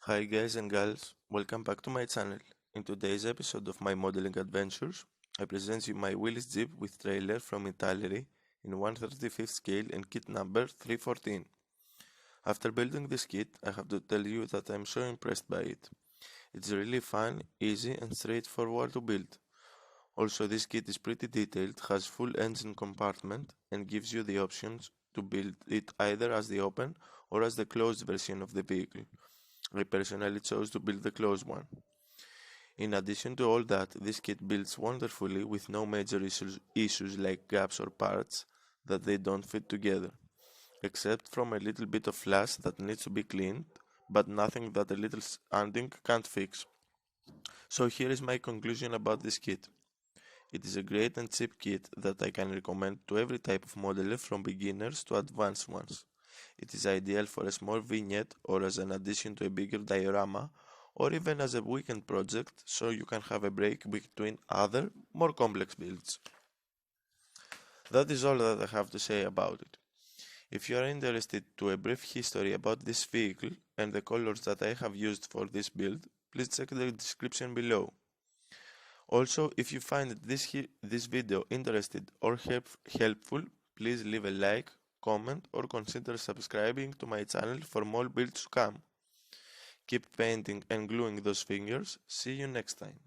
Hi guys and gals, welcome back to my channel. In today's episode of my modeling adventures, I present you my Willy's Jeep with trailer from italeri in 1/35 scale and kit number 314. After building this kit, I have to tell you that I am so impressed by it. It's really fun, easy and straightforward to build. Also, this kit is pretty detailed, has full engine compartment and gives you the options to build it either as the open or as the closed version of the vehicle. I personally chose to build the closed one. In addition to all that, this kit builds wonderfully with no major issues like gaps or parts that they don't fit together, except from a little bit of flash that needs to be cleaned, but nothing that a little sanding can't fix. So here is my conclusion about this kit. It is a great and cheap kit that I can recommend to every type of modeler from beginners to advanced ones. It is ideal for a small vignette or as an addition to a bigger diorama or even as a weekend project so you can have a break between other, more complex builds. That is all that I have to say about it. If you are interested to a brief history about this vehicle and the colors that I have used for this build, please check the description below. Also, if you find this video interesting or helpful, please leave a like, comment or consider subscribing to my channel for more builds to come. Keep painting and gluing those fingers. See you next time.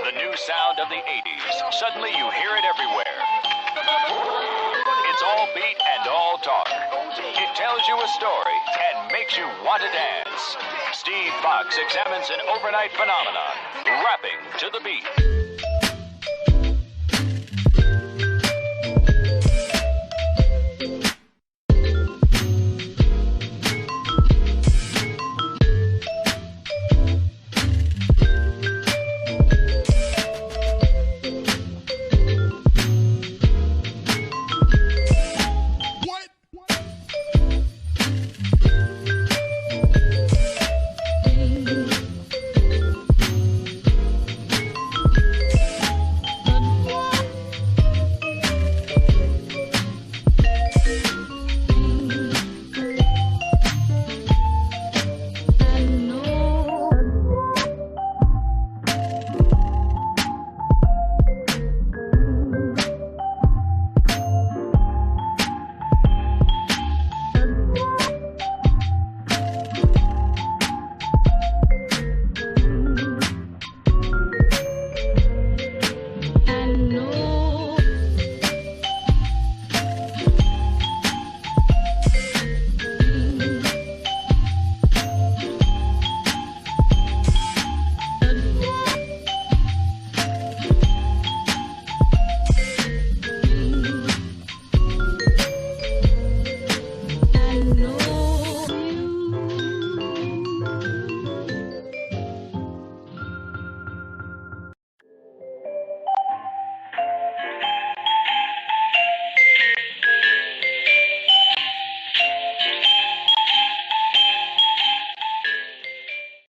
The new sound of the 80s. Suddenly you hear it everywhere. It's all beat and all talk. It tells you a story and makes you want to dance. Steve Fox examines an overnight phenomenon, rapping to the beat.